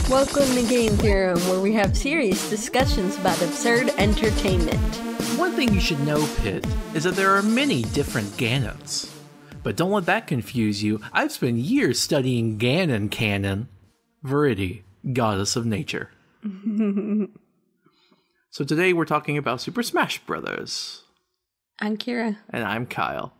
Welcome to Game Theorem, where we have serious discussions about absurd entertainment. One thing you should know, Pit, is that there are many different Ganons. But don't let that confuse you. I've spent years studying Ganon canon. Viridi, goddess of nature. So today we're talking about Super Smash Bros. I'm Kira. And I'm Kyle.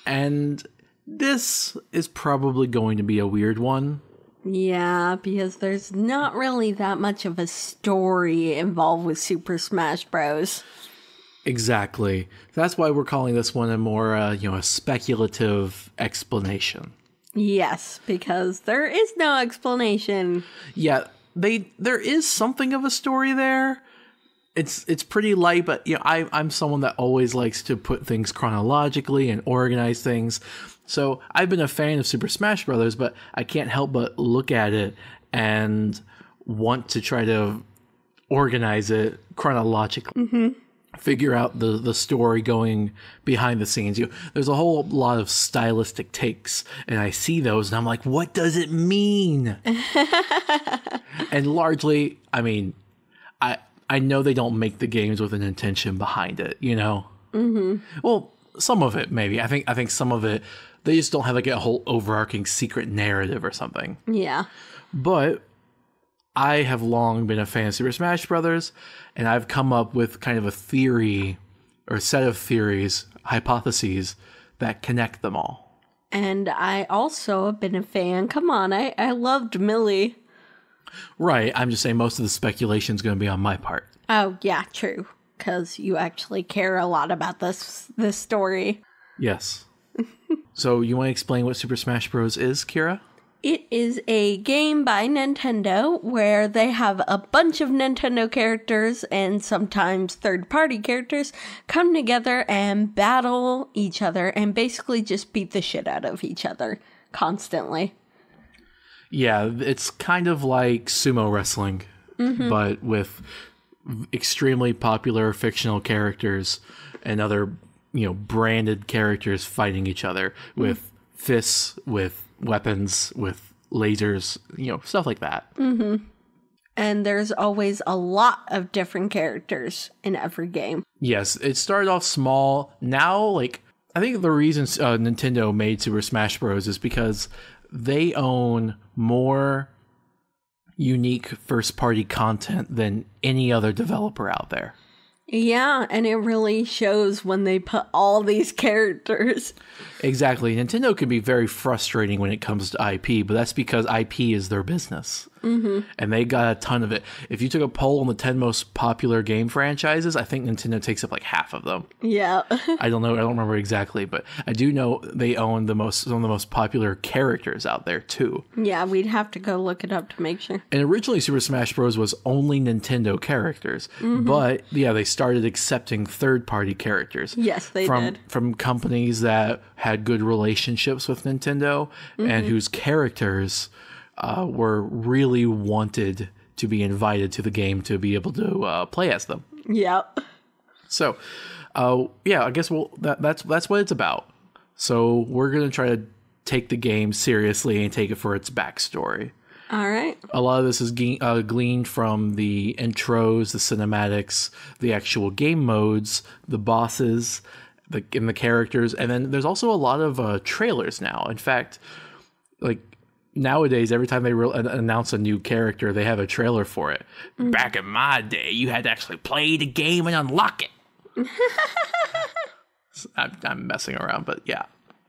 And this is probably going to be a weird one. Yeah, because there's not really that much of a story involved with Super Smash Bros. Exactly. That's why we're calling this one a more, a speculative explanation. Yes, because there is no explanation. Yeah, there is something of a story there. It's pretty light, but I'm someone that always likes to put things chronologically and organize things. So I've been a fan of Super Smash Bros., but I can't help but look at it and want to try to organize it chronologically. Mm-hmm. Figure out the story going behind the scenes. There's a whole lot of stylistic takes, and I see those, and I'm like, what does it mean? And largely, I mean, I know they don't make the games with an intention behind it, Mm-hmm. Well, some of it, maybe. I think some of it, they just don't have like a whole overarching secret narrative or something. Yeah. But I have long been a fan of Super Smash Brothers, and I've come up with kind of a theory or a set of theories, hypotheses that connect them all. And I also have been a fan. Come on, I loved Millie. Right, I'm just saying most of the speculation is going to be on my part. Oh, yeah, true. Because you actually care a lot about this story. Yes. So you want to explain what Super Smash Bros. Is, Kira? It is a game by Nintendo where they have a bunch of Nintendo characters and sometimes third-party characters come together and battle each other and basically just beat the shit out of each other constantly. Yeah, it's kind of like sumo wrestling, but with extremely popular fictional characters and other, branded characters fighting each other with fists, with weapons, with lasers, stuff like that. Mm-hmm. And there's always a lot of different characters in every game. Yes, it started off small. Now, I think the reason Nintendo made Super Smash Bros. Is because they own more unique first-party content than any other developer out there. Yeah, and it really shows when they put all these characters. Exactly. Nintendo can be very frustrating when it comes to IP, but that's because IP is their business. Mm-hmm. And they got a ton of it. If you took a poll on the 10 most popular game franchises, I think Nintendo takes up like half of them. Yeah. I don't know. I don't remember exactly, but I do know they own some of the most popular characters out there too. Yeah, we'd have to go look it up to make sure. And originally Super Smash Bros. Was only Nintendo characters, but yeah, they started accepting third-party characters. Yes, they did. From companies that had good relationships with Nintendo and whose characters were really wanted to be invited to the game to be able to play as them. Yep. So, I guess that's what it's about. So we're going to try to take the game seriously and take it for its backstory. All right. A lot of this is gleaned from the intros, the cinematics, the actual game modes, the bosses, the characters, and then there's also a lot of trailers now. In fact, nowadays, every time they announce a new character, they have a trailer for it. Mm-hmm. Back in my day, you had to actually play the game and unlock it. I'm messing around, but yeah,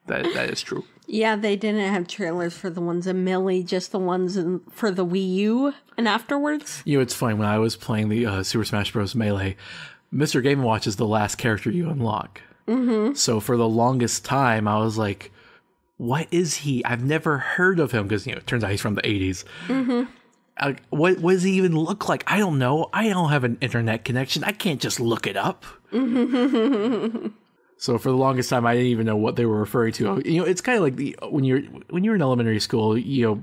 that is true. Yeah, they didn't have trailers for the ones in Millie, just the ones for the Wii U and afterwards. It's funny, when I was playing the Super Smash Bros. Melee, Mr. Game & Watch is the last character you unlock. Mm-hmm. So for the longest time, I was like, what is he? I've never heard of him, because it turns out he's from the 80s. Mm-hmm. What does he even look like? I don't know. I don't have an internet connection. I can't just look it up. So for the longest time, I didn't even know what they were referring to. It's kind of like when you're in elementary school,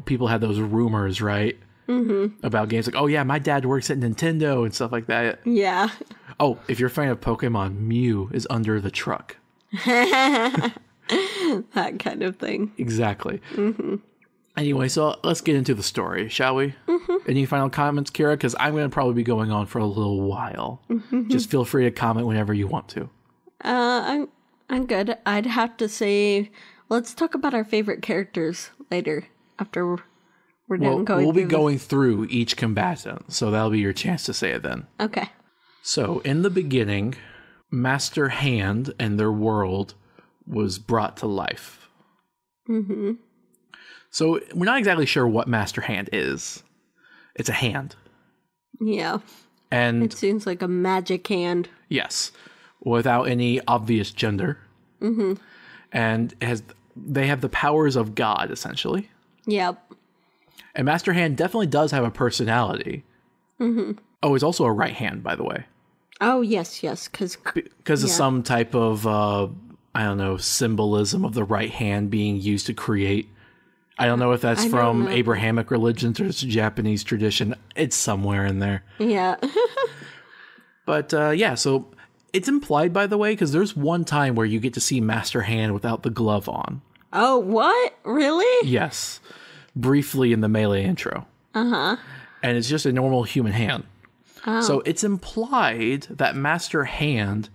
people had those rumors, right? Mm-hmm. About games like, oh yeah, my dad works at Nintendo and stuff like that. Yeah. Oh, if you're a fan of Pokemon, Mew is under the truck. That kind of thing. Exactly. Mm-hmm. Anyway, so let's get into the story, shall we? Mm-hmm. Any final comments, Kira? Because I'm going to probably be going on for a little while. Just feel free to comment whenever you want to. I'm good. I'd have to say, let's talk about our favorite characters later after we're done going. We'll be going through each combatant, so that'll be your chance to say it then. Okay. So, in the beginning, Master Hand and their world was brought to life. Mm-hmm. So, we're not exactly sure what Master Hand is. It's a hand. Yeah. And it seems like a magic hand. Yes. Without any obvious gender. Mm-hmm. And they have the powers of God, essentially. Yep. And Master Hand definitely does have a personality. Mm-hmm. Oh, he's also a right hand, by the way. Oh, yes, because of some type of, I don't know, symbolism of the right hand being used to create. I don't know if that's from Abrahamic religions or it's Japanese tradition. It's somewhere in there. Yeah. But, so it's implied, by the way, because there's one time where you get to see Master Hand without the glove on. Oh, what? Really? Yes. Briefly in the Melee intro. Uh-huh. And it's just a normal human hand. Oh. So it's implied that Master Hand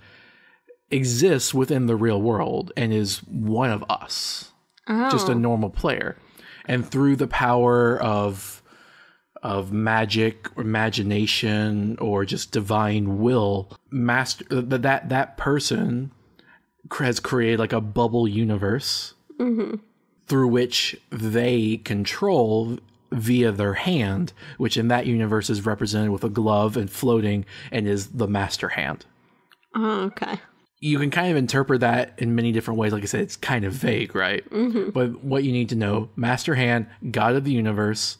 exists within the real world and is one of us. Oh. Just a normal player. And through the power of magic or imagination or just divine will, that person has created like a bubble universe through which they control via their hand, which in that universe is represented with a glove and floating and is the Master Hand. Oh, okay. You can kind of interpret that in many different ways. Like I said, it's kind of vague, right? Mm-hmm. But what you need to know, Master Hand, God of the universe,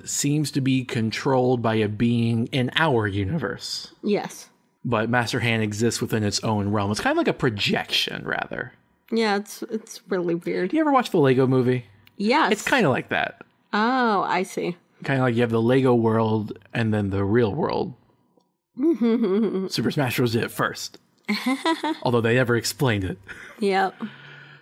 seems to be controlled by a being in our universe. Yes. But Master Hand exists within its own realm. It's kind of like a projection, rather. Yeah, it's really weird. You ever watch the Lego movie? Yes. It's kind of like that. Oh, I see. Kind of like you have the Lego world and then the real world. Super Smash Bros. Did it first. Although they never explained it. Yep.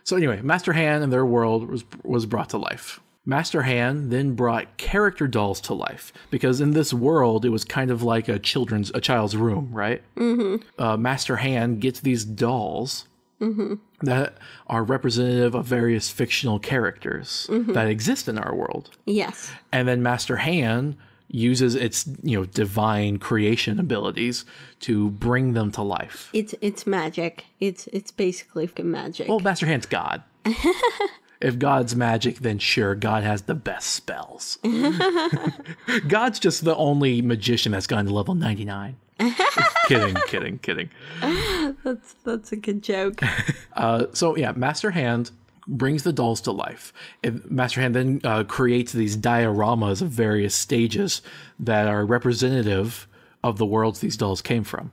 So anyway, Master Hand and their world was brought to life. Master Hand then brought character dolls to life because in this world it was kind of like a child's room, right? Mm-hmm. Master Hand gets these dolls that are representative of various fictional characters that exist in our world. Yes. And then Master Hand uses its divine creation abilities to bring them to life. It's magic. It's basically magic. Well, Master Hand's God. If God's magic, then sure, God has the best spells. God's just the only magician that's gone to level 99. Kidding. That's a good joke. So yeah, Master Hand brings the dolls to life. Master Hand then creates these dioramas of various stages that are representative of the worlds these dolls came from.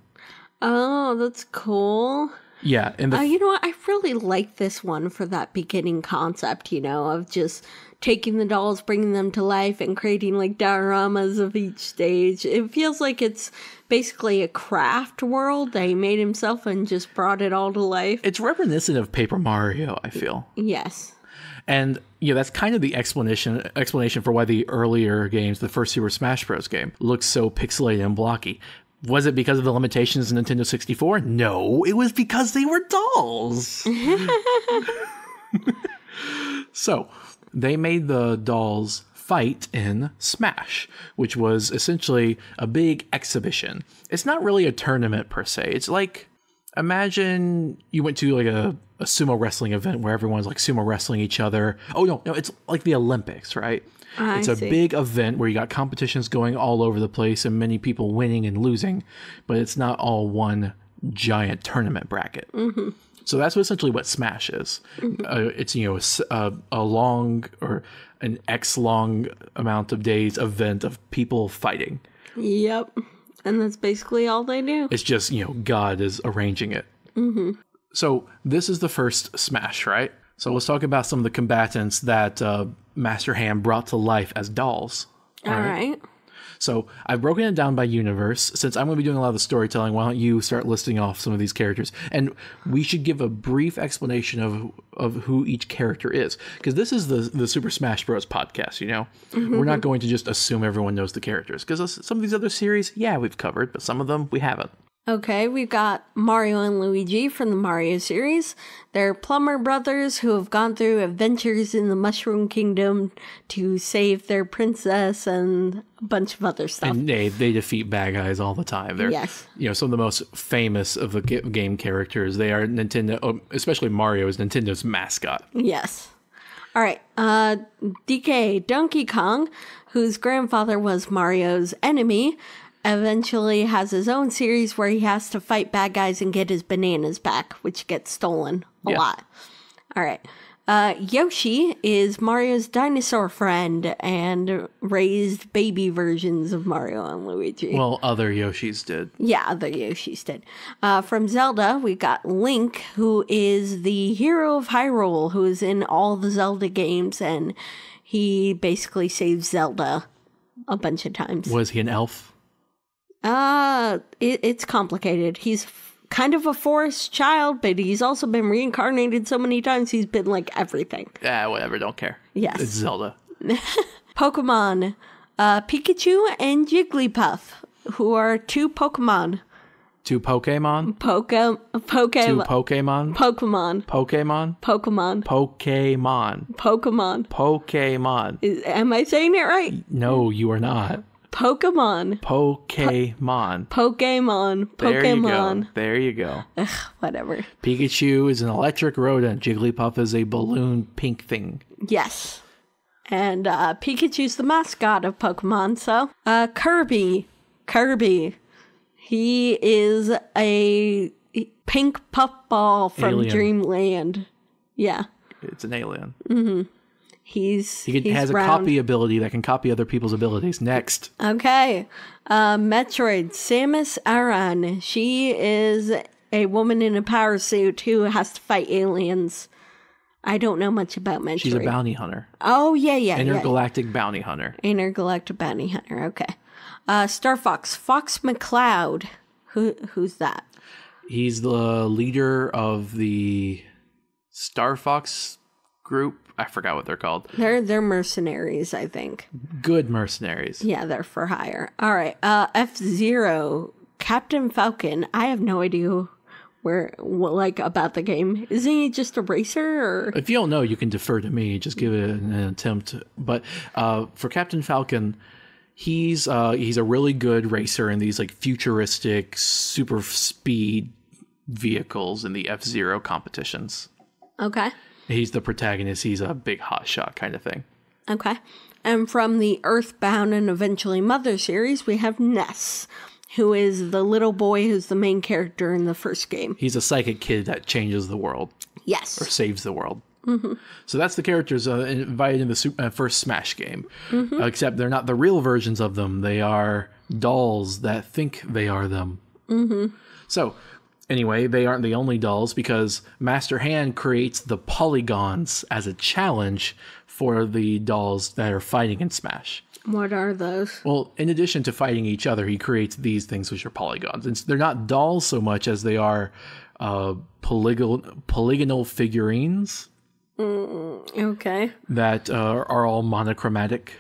Oh, that's cool. Yeah. And you know what? I really like this one for that beginning concept, of just taking the dolls, bringing them to life, and creating like dioramas of each stage. It feels like it's basically a craft world that he made himself and just brought it all to life. It's reminiscent of Paper Mario, I feel. Yes. And that's kind of the explanation for why the earlier games, the first Super Smash Bros. Game, looks so pixelated and blocky. Was it because of the limitations in Nintendo 64? No, it was because they were dolls. So, they made the dolls fight in Smash, which was essentially a big exhibition. It's not really a tournament per se. It's like, imagine you went to like a sumo wrestling event where everyone's like sumo wrestling each other. Oh, no, it's like the Olympics, right? It's a big event where you got competitions going all over the place and many people winning and losing, but it's not all one giant tournament bracket. Mm-hmm. So that's essentially what Smash is. Mm-hmm. It's a long or an X long amount of days event of people fighting. Yep, and that's basically all they do. It's just God is arranging it. Mm-hmm. So this is the first Smash, right? So let's talk about some of the combatants that Master Hand brought to life as dolls. All right. So I've broken it down by universe. Since I'm going to be doing a lot of the storytelling, why don't you start listing off some of these characters? And we should give a brief explanation of who each character is. Because this is the Super Smash Bros. Podcast, you know? We're not going to just assume everyone knows the characters. Because some of these other series, yeah, we've covered, but some of them we haven't. Okay, we've got Mario and Luigi from the Mario series. They're plumber brothers who have gone through adventures in the Mushroom Kingdom to save their princess and a bunch of other stuff. And they defeat bad guys all the time. They're, Yes. some of the most famous of the game characters. They are Nintendo, especially Mario is Nintendo's mascot. Yes. All right, DK, Donkey Kong, whose grandfather was Mario's enemy, eventually has his own series where he has to fight bad guys and get his bananas back, which gets stolen a lot. All right. Yoshi is Mario's dinosaur friend and raised baby versions of Mario and Luigi. Well, other Yoshis did. Yeah, other Yoshis did. From Zelda, we got Link, who is the hero of Hyrule, who is in all the Zelda games, and he basically saves Zelda a bunch of times. Was he an elf? It's complicated. He's kind of a forest child, but he's also been reincarnated so many times he's been like everything. Whatever, don't care. Yes. It's Zelda. Pokemon, Pikachu and Jigglypuff, who are two Pokemon. Two Pokemon? Two Pokemon. Pokemon? Pokemon. Pokemon? Pokemon. Pokemon. Pokemon. Pokemon. Am I saying it right? No, you are not. Pokemon. Pokemon. Pokemon. Pokemon. There you go. Ugh, whatever. Pikachu is an electric rodent. Jigglypuff is a balloon pink thing. Yes. And Pikachu's the mascot of Pokemon, so. Kirby. He is a pink puffball from Alien. Dreamland. Yeah. It's an alien. Mm-hmm. He has a copy ability that can copy other people's abilities. Next. Okay. Metroid, Samus Aran. She is a woman in a power suit who has to fight aliens. I don't know much about Metroid. She's a bounty hunter. Oh, yeah. Intergalactic bounty hunter. Intergalactic bounty hunter, okay. Star Fox, Fox McCloud. Who's that? He's the leader of the Star Fox group. I forgot what they're called. They're mercenaries, I think. Good mercenaries. Yeah, they're for hire. All right. F-Zero, Captain Falcon. I have no idea about the game. Isn't he just a racer? Or? If you don't know, you can defer to me. Just give it an attempt. But for Captain Falcon, he's a really good racer in these like futuristic super speed vehicles in the F-Zero competitions. Okay. He's the protagonist. He's a big hotshot kind of thing. Okay. And from the Earthbound and eventually Mother series, we have Ness, who is the little boy who's the main character in the first game. He's a psychic kid that changes the world. Yes. Or saves the world. Mm-hmm. So that's the characters invited in the first Smash game. Mm-hmm. Except they're not the real versions of them. They are dolls that think they are them. Mm-hmm. So anyway, they aren't the only dolls because Master Hand creates the polygons as a challenge for the dolls that are fighting in Smash. What are those? Well, in addition to fighting each other, he creates these things which are polygons. And they're not dolls so much as they are polygonal figurines. Okay. That are all monochromatic.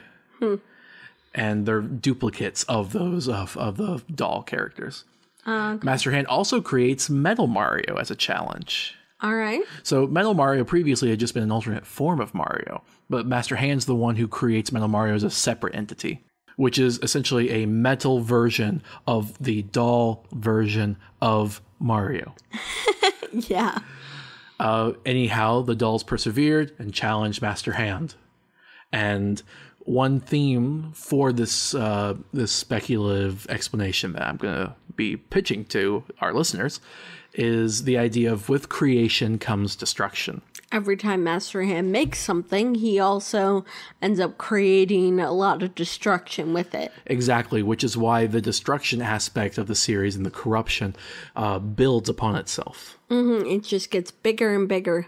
And they're duplicates of those of the doll characters. Okay. Master Hand also creates Metal Mario as a challenge. All right. So Metal Mario previously had just been an alternate form of Mario, but Master Hand's the one who creates Metal Mario as a separate entity, which is essentially a metal version of the doll version of Mario. Yeah. Anyhow, the dolls persevered and challenged Master Hand. And one theme for this this speculative explanation that I'm going to be pitching to our listeners is the idea of with creation comes destruction. Every time Master Hand makes something, he also ends up creating a lot of destruction with it. Exactly, which is why the destruction aspect of the series and the corruption builds upon itself. Mm-hmm. It just gets bigger and bigger.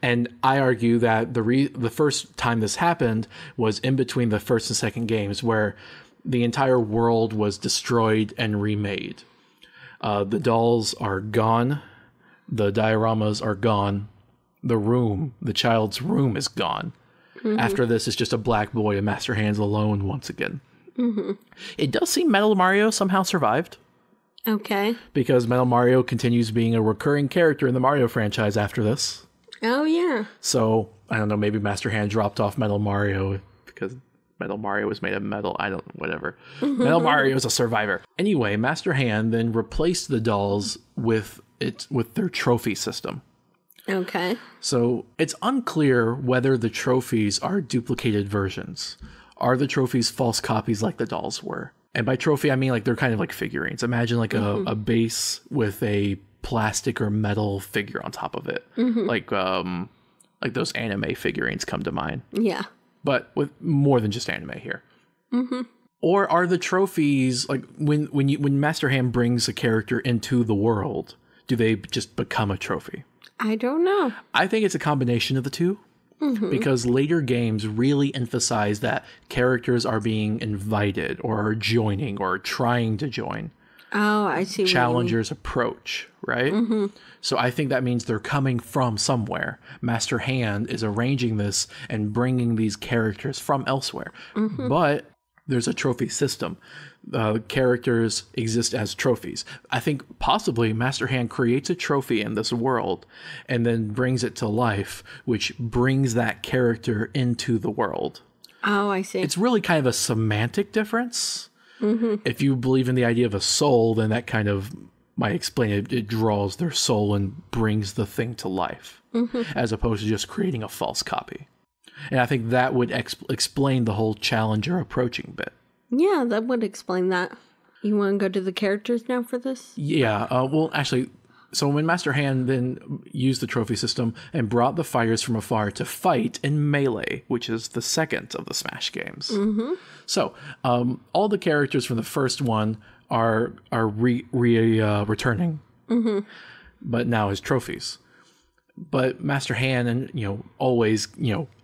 And I argue that the first time this happened was in between the first and second games, where the entire world was destroyed and remade. The dolls are gone. The dioramas are gone. The child's room is gone. After this, it's just a black boy and Master Hand's alone once again. It does seem Metal Mario somehow survived. Okay. Because Metal Mario continues being a recurring character in the Mario franchise after this. Oh, yeah. So, I don't know, maybe Master Hand dropped off Metal Mario because Metal Mario was made of metal. Whatever. Metal Mario is a survivor. Anyway, Master Hand then replaced the dolls with their trophy system. Okay. So it's unclear whether the trophies are duplicated versions. Are the trophies false copies like the dolls were? And by trophy, I mean like they're kind of like figurines. Imagine like a base with a plastic or metal figure on top of it. Like those anime figurines come to mind. Yeah. But with more than just anime here. Or are the trophies like when Master Hand brings a character into the world, do they just become a trophy? I don't know. I think it's a combination of the two. Because later games really emphasize that characters are being invited or are joining or trying to join. Oh, I see. Challengers approach, right? So I think that means they're coming from somewhere. Master Hand is arranging this and bringing these characters from elsewhere. But there's a trophy system. Characters exist as trophies. I think possibly Master Hand creates a trophy in this world and then brings it to life, which brings that character into the world. Oh, I see. It's really kind of a semantic difference. If you believe in the idea of a soul, then that kind of might explain it. It draws their soul and brings the thing to life, as opposed to just creating a false copy. And I think that would explain the whole challenger approaching bit. Yeah, that would explain that. You want to go to the characters now for this? Yeah, well, actually, so when Master Hand then used the trophy system and brought the fighters from afar to fight in Melee, which is the second of the Smash games. So, all the characters from the first one are returning, but now as trophies. But Master Hand, always,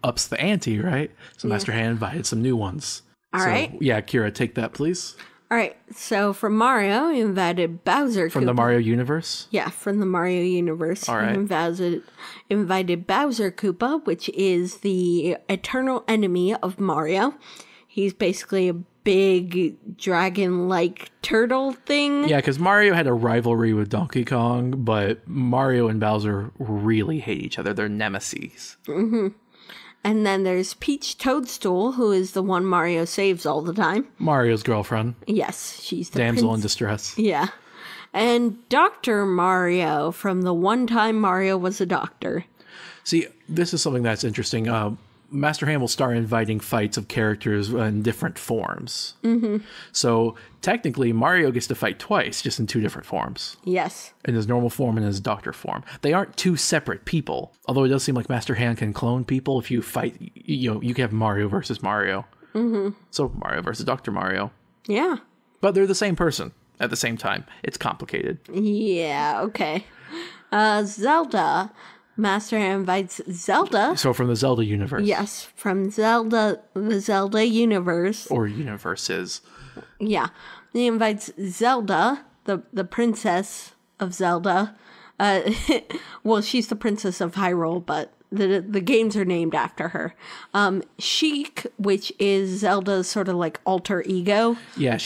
ups the ante, right? So Master Hand invited some new ones. All right. Yeah, Kira, take that, please. All right. So from Mario, he invited Bowser. From the Mario universe? Yeah, from the Mario universe. All right. He invited Bowser Koopa, which is the eternal enemy of Mario. He's basically a big dragon-like turtle thing. Yeah, because Mario had a rivalry with Donkey Kong, but Mario and Bowser really hate each other. They're nemesis. And then there's Peach Toadstool, who is the one Mario saves all the time. Mario's girlfriend. Yes, she's the damsel in distress. Yeah. And Dr. Mario from the one time Mario was a doctor. See, this is something that's interesting. Master Hand will start inviting fights of characters in different forms. So technically, Mario gets to fight twice, just in two different forms. Yes. In his normal form and his doctor form. They aren't two separate people. Although it does seem like Master Hand can clone people. If you fight, you can have Mario versus Mario. So Mario versus Dr. Mario. Yeah. But they're the same person at the same time. It's complicated. Yeah, okay. Zelda. Master Hand invites Zelda. So from the Zelda universe. Yes, from the Zelda universe. Or universes. Yeah. He invites Zelda, the princess of Zelda. Well, she's the princess of Hyrule, but the games are named after her. Sheik, which is Zelda's sort of like alter ego. Yeah,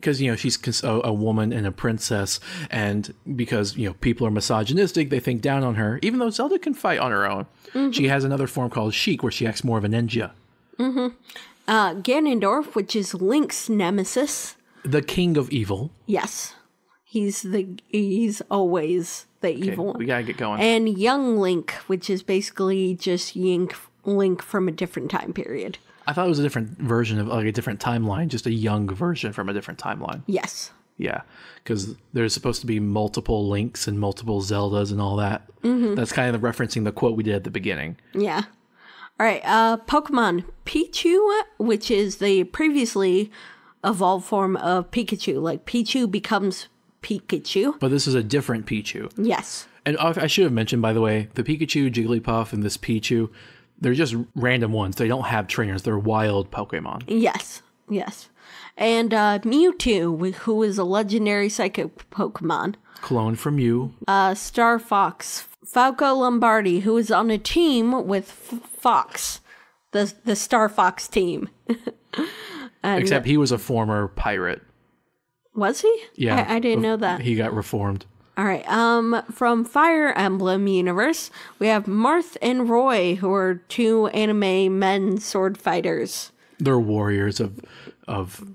because, she's a woman and a princess, and because, people are misogynistic, they think down on her, even though Zelda can fight on her own. She has another form called Sheik, where she acts more of a ninja. Ganondorf, which is Link's nemesis. The king of evil. Yes. He's always the evil one. We gotta get going. And Young Link, which is basically just Link from a different time period. I thought it was a different version of, like, a different timeline, just a young version from a different timeline. Yes. Yeah, because there's supposed to be multiple Links and multiple Zeldas and all that. That's kind of referencing the quote we did at the beginning. Yeah. All right, Pokemon Pichu, which is the previously evolved form of Pikachu. Like, Pichu becomes Pikachu. But this is a different Pichu. Yes. And I should have mentioned, by the way, the Pikachu, Jigglypuff, and this Pichu, they're just random ones. They don't have trainers. They're wild Pokemon. Yes. Yes. And Mewtwo, who is a legendary psychic Pokemon. Clone from you. Star Fox. Falco Lombardi, who is on a team with Fox. The Star Fox team. Except he was a former pirate. Was he? Yeah. I didn't know that. He got reformed. All right. From Fire Emblem universe, we have Marth and Roy, who are 2 anime men sword fighters. They're warriors of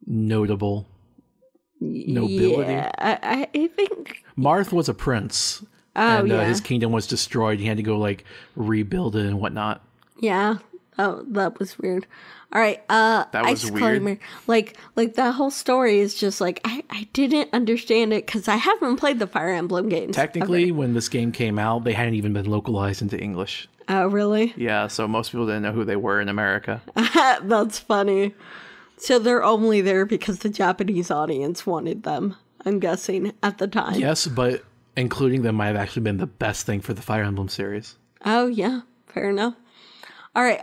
notable nobility. Yeah, I think. Marth was a prince. Oh, and yeah. his kingdom was destroyed. He had to go rebuild it and whatnot. Yeah. Oh, that was weird. All right. That was Ice weird. Climber. Like that whole story is just I didn't understand it because I haven't played the Fire Emblem games. Technically, when this game came out, they hadn't even been localized into English. Oh, really? Yeah, so most people didn't know who they were in America. That's funny. So they're only there because the Japanese audience wanted them, I'm guessing, at the time. Yes, but including them might have actually been the best thing for the Fire Emblem series. Oh, yeah. Fair enough. All right.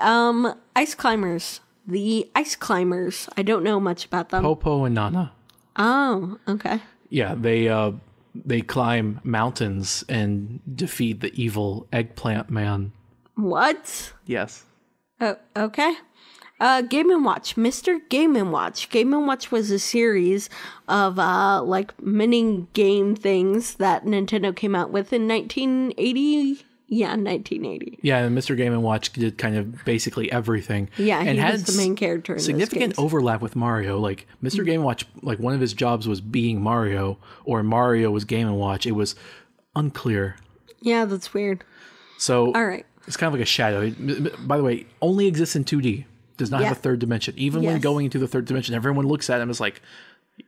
Ice Climbers. The Ice Climbers. I don't know much about them. Popo and Nana. Oh, okay. Yeah, they climb mountains and defeat the evil eggplant man. What? Yes. Oh, okay. Game & Watch. Mr. Game & Watch. Game & Watch was a series of mini game things that Nintendo came out with in 1980. Yeah, 1980. Yeah, and Mr. Game & Watch did kind of basically everything. Yeah, and he had was the main character in significant those games. overlap with Mario. Like Mr. Game & Watch, one of his jobs was being Mario, or Mario was Game & Watch. It was unclear. Yeah, that's weird. So All right. It's kind of like a shadow. By the way, only exists in 2D. Does not have a third dimension. Even when going into the third dimension, everyone looks at him as like,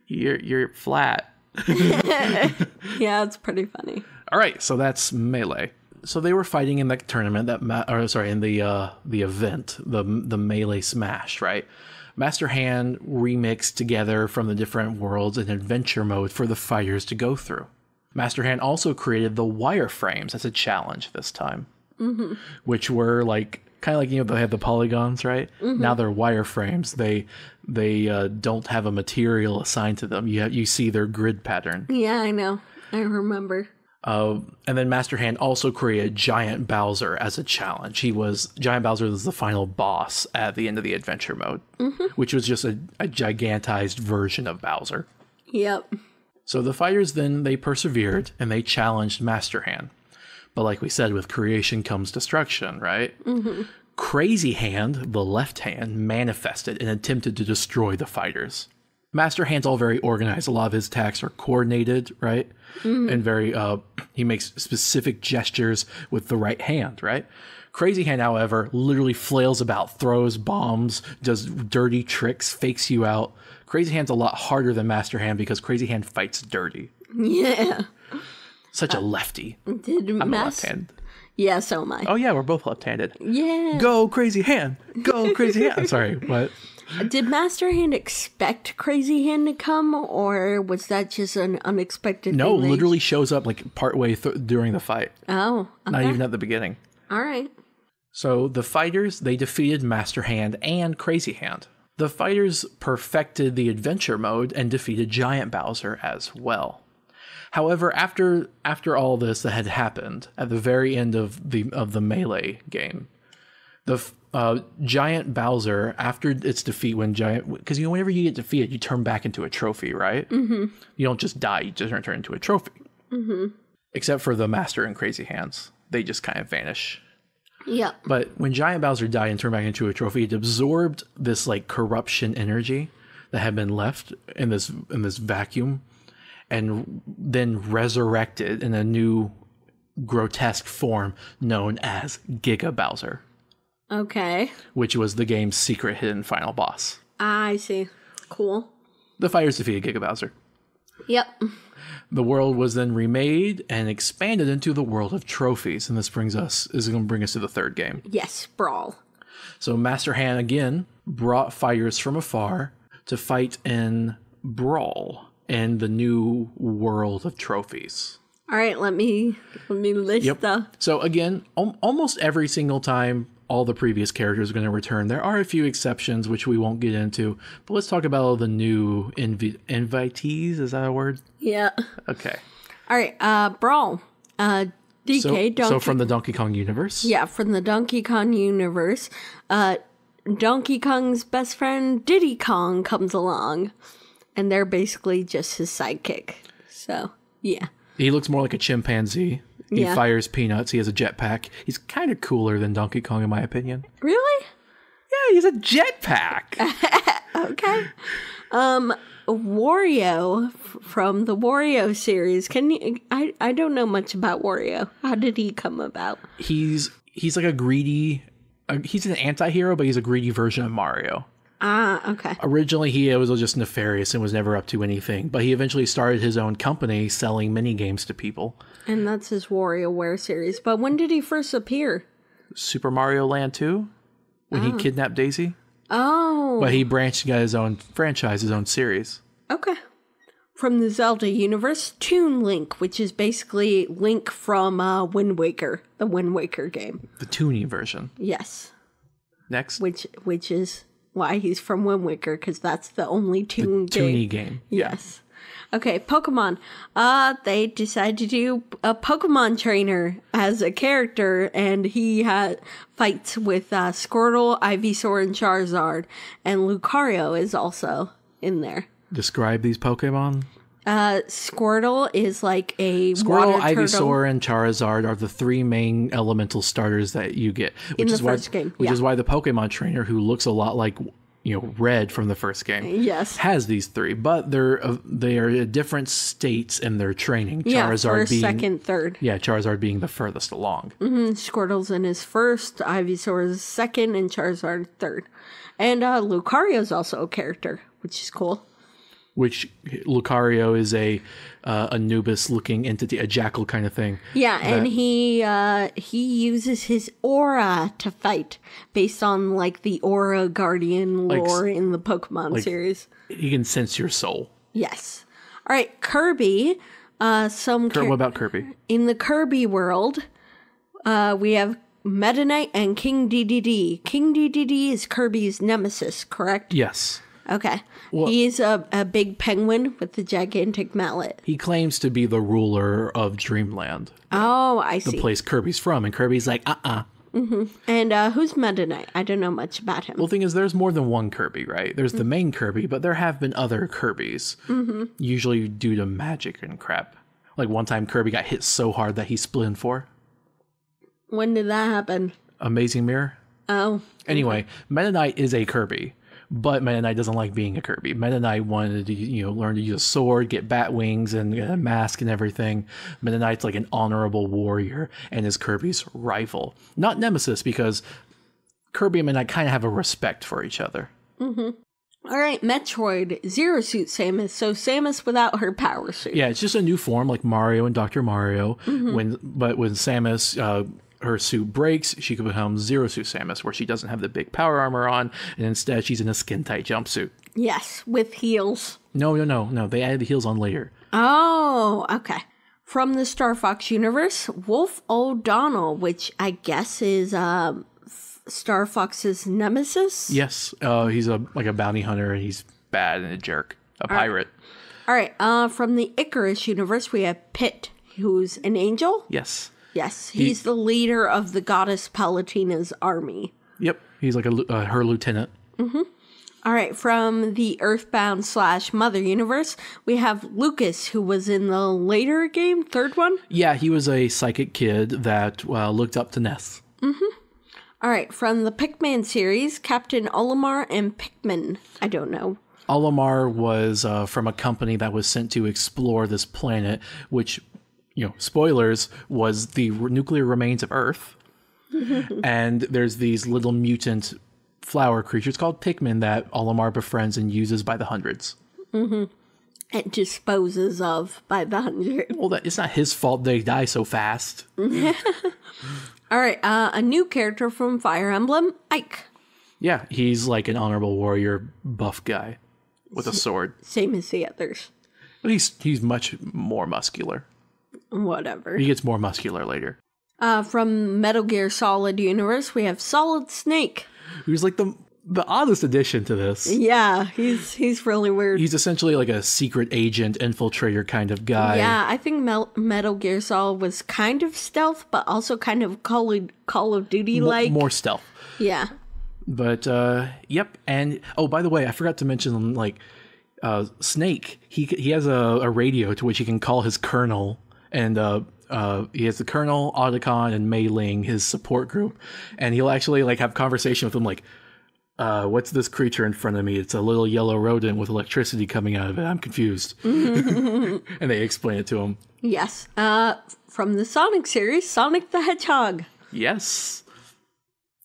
you're flat. Yeah, it's pretty funny. All right, so that's Melee. So they were fighting in the tournament in the event, the Melee Smash, right? Master Hand remixed together from the different worlds an adventure mode for the fighters to go through. Master Hand also created the wireframes as a challenge this time, which were kind of like they have the polygons, right? Now they're wireframes. They don't have a material assigned to them. You see their grid pattern. Yeah, I know. I remember. And then Master Hand also created Giant Bowser as a challenge. Giant Bowser was the final boss at the end of the adventure mode, which was just a gigantized version of Bowser. Yep. So the fighters they persevered and they challenged Master Hand. But like we said, with creation comes destruction, right? Crazy Hand, the left hand, manifested and attempted to destroy the fighters. Master Hand's all very organized. A lot of his attacks are coordinated, right? And very, he makes specific gestures with the right hand, right? Crazy Hand, however, literally flails about, throws bombs, does dirty tricks, fakes you out. Crazy Hand's a lot harder than Master Hand because Crazy Hand fights dirty. Yeah. Such a lefty. I'm a left-handed. Yeah, so am I. Oh yeah, we're both left-handed. Yeah. Go Crazy Hand! Go Crazy Hand! I'm sorry, what? Did Master Hand expect Crazy Hand to come, or was that just an unexpected No, thing? literally shows up partway during the fight. Oh, okay. Not even at the beginning. All right. So the fighters, they defeated Master Hand and Crazy Hand. The fighters perfected the adventure mode and defeated Giant Bowser as well. However, after all this that had happened, at the very end of the Melee game, the Giant Bowser, after its defeat, because whenever you get defeated, you turn back into a trophy, right? Mm-hmm. You don't just die; you just turn into a trophy. Mm-hmm. Except for the Master and Crazy Hands, they just kind of vanish. Yeah. But when Giant Bowser died and turned back into a trophy, it absorbed this corruption energy that had been left in this vacuum, and then resurrected in a new grotesque form known as Giga Bowser. Okay. Which was the game's secret hidden final boss. I see. Cool. The fighters defeated Giga Bowser. Yep. The world was then remade and expanded into the world of trophies, and this is going to bring us to the third game. Yes, Brawl. So Master Hand again brought fighters from afar to fight in Brawl in the new world of trophies. All right, let me list the... So again, almost every single time all the previous characters are going to return. There are a few exceptions, which we won't get into. But let's talk about all the new invitees. Is that a word? Yeah. Okay. All right. Brawl. DK. So from the Donkey Kong universe? Yeah, from the Donkey Kong universe. Donkey Kong's best friend, Diddy Kong, comes along. And they're basically just his sidekick. So, yeah. He looks more like a chimpanzee. He fires peanuts. He has a jetpack. He's kind of cooler than Donkey Kong, in my opinion. Really? Yeah, he's a jetpack. Okay. Wario from the Wario series. Can you? I don't know much about Wario. How did he come about? He's like a greedy. He's an anti-hero, but he's a greedy version of Mario. Ah, okay. Originally, he was just nefarious and was never up to anything, but he eventually started his own company selling mini games to people. And that's his WarioWare series. But when did he first appear? Super Mario Land 2, when he kidnapped Daisy. Oh. But he branched and got his own franchise, his own series. Okay. From the Zelda universe, Toon Link, which is basically Link from Wind Waker, the Wind Waker game. The Toonie version. Yes. Next. Which is why he's from Wind Waker, because that's the only Toon game. Toonie game. Yes. Okay, Pokemon. They decided to do a Pokemon trainer as a character, and he fights with Squirtle, Ivysaur, and Charizard, and Lucario is also in there. Describe these Pokemon. Squirtle is like a Squirtle, water turtle. Ivysaur, and Charizard are the three main elemental starters that you get. In the first game, Which is why the Pokemon trainer, who looks a lot like Red from the first game, yes, has these three, but they are at different states in their training. Charizard first, being second, third. Yeah, Charizard being the furthest along. Mm-hmm. Squirtle's in his first, Ivysaur's second, and Charizard third. And Lucario's also a character, which is cool. Which Lucario is a Anubis-looking entity, a jackal kind of thing. Yeah, and he uses his aura to fight, based on like the Aura Guardian lore in the Pokemon series. He can sense your soul. Yes. All right, Kirby. What about Kirby? In the Kirby world, we have Meta Knight and King Dedede. King Dedede is Kirby's nemesis, correct? Yes. Okay. Well, he's a big penguin with a gigantic mallet. He claims to be the ruler of Dreamland. Oh, I see. The place Kirby's from. And Kirby's like, Mm-hmm. And who's Meta Knight? I don't know much about him. Well, the thing is, there's more than one Kirby, right? There's the main Kirby, but there have been other Kirbys. Mm-hmm. Usually due to magic and crap. Like one time Kirby got hit so hard that he split in four. When did that happen? Amazing Mirror. Oh. Anyway, Meta Knight is a Kirby. But Meta Knight doesn't like being a Kirby. Meta Knight wanted to, learn to use a sword, get bat wings, and a mask and everything. Meta Knight's like an honorable warrior and is Kirby's rival. Not nemesis, because Kirby and Meta Knight kind of have a respect for each other. Mm-hmm. All right, Metroid, Zero Suit Samus. So Samus without her power suit. Yeah, it's just a new form like Mario and Dr. Mario. Mm-hmm. When Samus... her suit breaks, she can become Zero Suit Samus, where she doesn't have the big power armor on, and instead she's in a skin-tight jumpsuit. Yes, with heels. No. They added the heels on later. Oh, okay. From the Star Fox universe, Wolf O'Donnell, which I guess is Star Fox's nemesis? Yes, he's like a bounty hunter, and he's bad and a jerk. A pirate. All right, from the Icarus universe, we have Pit, who's an angel? Yes. Yes, he's the leader of the goddess Palutena's army. Yep, he's like her lieutenant. Mm-hmm. All right, from the Earthbound / Mother universe, we have Lucas, who was in the later game, third one? Yeah, he was a psychic kid that looked up to Ness. Mm-hmm. All right, from the Pikmin series, Captain Olimar and Pikmin. I don't know. Olimar was from a company that was sent to explore this planet, which... spoilers, was the nuclear remains of Earth. And there's these little mutant flower creatures called Pikmin that Olimar befriends and uses by the hundreds. Mm-hmm. And disposes of by the hundred. Well, it's not his fault they die so fast. All right, a new character from Fire Emblem, Ike. Yeah, he's like an honorable warrior buff guy with a sword. Same as the others. He's much more muscular. Whatever. He gets more muscular later. From Metal Gear Solid universe, we have Solid Snake. Who's like the oddest addition to this. Yeah, he's really weird. He's essentially like a secret agent, infiltrator kind of guy. Yeah, I think Metal Gear Solid was kind of stealth, but also kind of Call of Duty-like. More stealth. Yeah. But, yep. And, oh, by the way, I forgot to mention, like, Snake, he has a radio to which he can call his colonel, and he has the colonel, Otacon, and Mei Ling, his support group, and he'll actually, like, have conversation with them, like, what's this creature in front of me? It's a little yellow rodent with electricity coming out of it. I'm confused. And they explain it to him. Yes. From the Sonic series, Sonic the Hedgehog. Yes.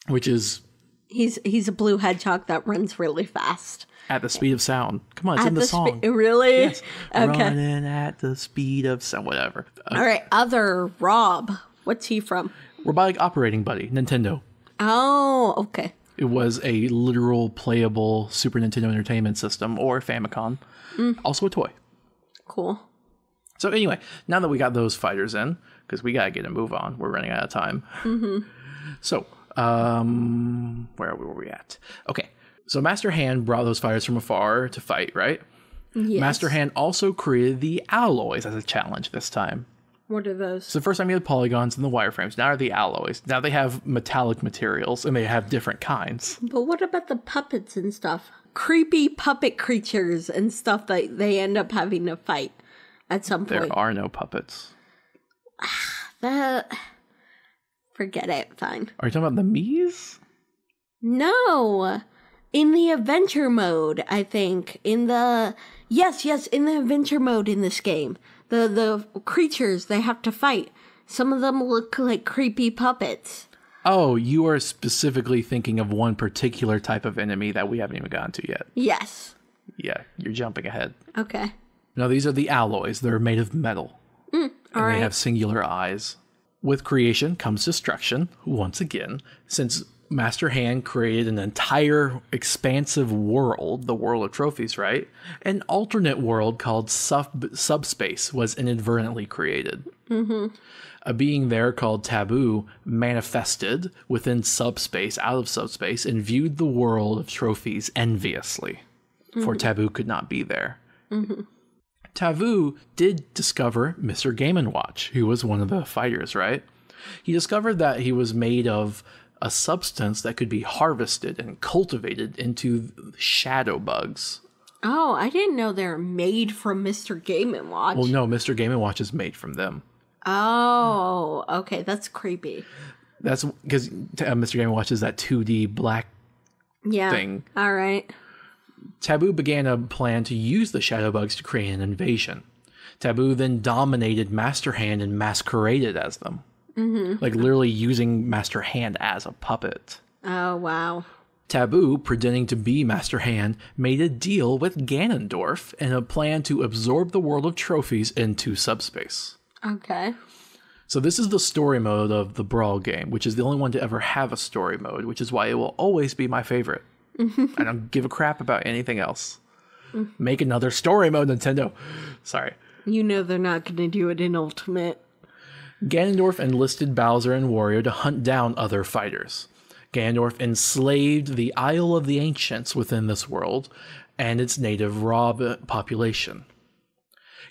Which is... He's a blue hedgehog that runs really fast. At the speed of sound. Come on, it's in the song. Really? Yes. Okay. Running at the speed of sound. Whatever. All right. Other Rob. What's he from? Robotic Operating Buddy. Nintendo. Oh, okay. It was a literal playable Super Nintendo Entertainment System or Famicom. Also a toy. Cool. So anyway, now that we got those fighters in, because we got to get a move on. We're running out of time. So, where were we at? Okay. So Master Hand brought those fighters from afar to fight, right? Yes. Master Hand also created the alloys as a challenge this time. What are those? So the first time you had polygons and the wireframes. Now are the alloys. Now they have metallic materials and they have different kinds. But what about the puppets and stuff? Creepy puppet creatures and stuff that they end up having to fight at some point. There are no puppets. Forget it. Fine. Are you talking about the Mii's? No. In the adventure mode, I think. In the adventure mode in this game. The creatures they have to fight. Some of them look like creepy puppets. Oh, you are specifically thinking of one particular type of enemy that we haven't even gotten to yet. Yes. Yeah, you're jumping ahead. Okay. No, these are the alloys. They're made of metal. All right. They have singular eyes. With creation comes destruction, once again, since Master Hand created an entire expansive world, the world of trophies, right? An alternate world called Subspace was inadvertently created. A being there called Taboo manifested within Subspace, out of Subspace, and viewed the world of trophies enviously, for Taboo could not be there. Taboo did discover Mr. Game & Watch, who was one of the fighters, right? He discovered that he was made of a substance that could be harvested and cultivated into shadow bugs. Oh, I didn't know they're made from Mr. Game & Watch. Well, no, Mr. Game & Watch is made from them. Oh, okay, that's creepy. That's because Mr. Game & Watch is that 2D black thing. All right. Taboo began a plan to use the shadow bugs to create an invasion. Taboo then dominated Master Hand and masqueraded as them. Like literally using Master Hand as a puppet. Oh, wow. Taboo, pretending to be Master Hand, made a deal with Ganondorf in a plan to absorb the world of trophies into Subspace. Okay. So this is the story mode of the Brawl game, which is the only one to ever have a story mode, which is why it will always be my favorite. I don't give a crap about anything else. Make another story mode, Nintendo. Sorry. You know they're not going to do it in Ultimate. Ganondorf enlisted Bowser and Wario to hunt down other fighters. Ganondorf enslaved the Isle of the Ancients within this world and its native Rob population.